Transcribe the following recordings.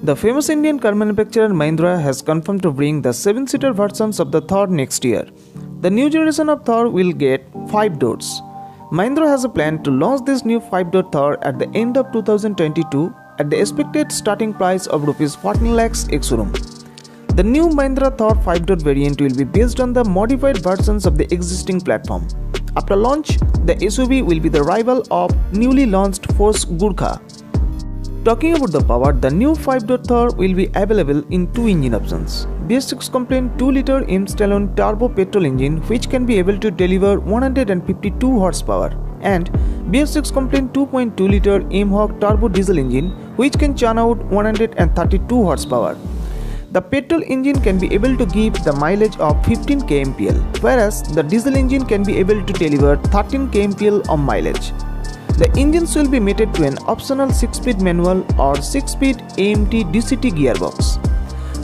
The famous Indian car manufacturer Mahindra has confirmed to bring the 7-seater versions of the Thar next year. The new generation of Thar will get 5 doors. Mahindra has a plan to launch this new 5-door Thar at the end of 2022 at the expected starting price of Rs 14 lakhs ex-showroom. The new Mahindra Thar 5-door variant will be based on the modified versions of the existing platform. After launch, the SUV will be the rival of newly launched Force Gurkha. Talking about the power, the new 5-door Thar will be available in 2 engine options. BS6 compliant 2-liter M-Stallone turbo petrol engine which can be able to deliver 152 horsepower and BS6 compliant 2.2-liter M-Hawk turbo diesel engine which can churn out 132 horsepower. The petrol engine can be able to give the mileage of 15 kmpl, whereas the diesel engine can be able to deliver 13 kmpl of mileage. The engines will be mated to an optional 6-speed manual or 6-speed AMT DCT gearbox.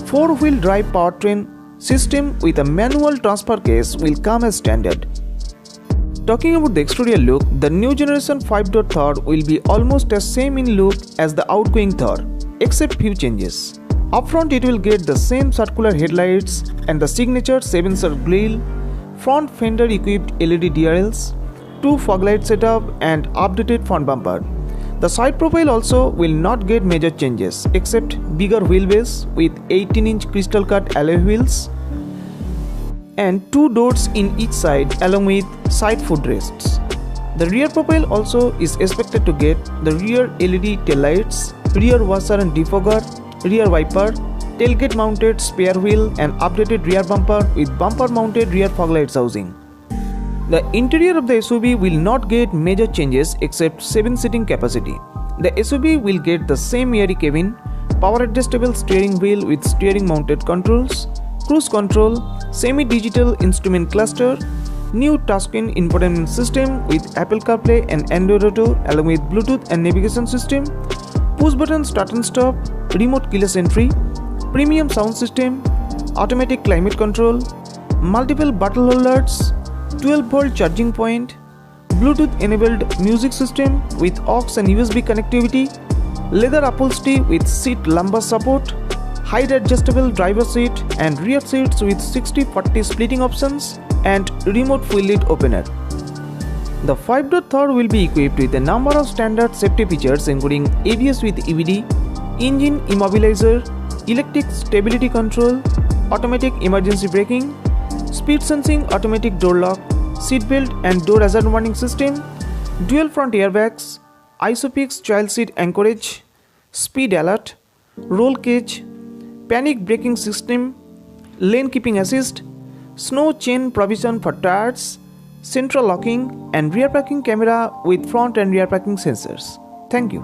4-wheel drive powertrain system with a manual transfer case will come as standard. Talking about the exterior look, the new generation 5-door Thar will be almost as same in look as the outgoing Thar, except few changes. Up front it will get the same circular headlights and the signature 7-star grille, front fender equipped LED DRLs, 2 fog light setup and updated front bumper. The side profile also will not get major changes except bigger wheelbase with 18-inch crystal cut alloy wheels and 2 doors in each side along with side footrests. The rear profile also is expected to get the rear LED taillights, rear washer and defogger, rear wiper, tailgate mounted spare wheel and updated rear bumper with bumper mounted rear fog lights housing. The interior of the SUV will not get major changes except 7 seating capacity. The SUV will get the same airy cabin, power adjustable steering wheel with steering mounted controls, cruise control, semi-digital instrument cluster, new touchscreen infotainment system with Apple CarPlay and Android Auto along with Bluetooth and navigation system, push button start and stop, remote keyless entry, premium sound system, automatic climate control, multiple bottle holders, 12-volt charging point, Bluetooth enabled music system with aux and USB connectivity, leather upholstery with seat lumbar support, height adjustable driver seat and rear seats with 60/40 splitting options and remote fuel lid opener. The 5-door Thar will be equipped with a number of standard safety features including ABS with EBD, engine immobilizer, electric stability control, automatic emergency braking, speed sensing automatic door lock, seat belt and door hazard warning system, dual front airbags, ISOFIX child seat anchorage, speed alert, roll cage, panic braking system, lane keeping assist, snow chain provision for tires, central locking and rear parking camera with front and rear parking sensors. Thank you.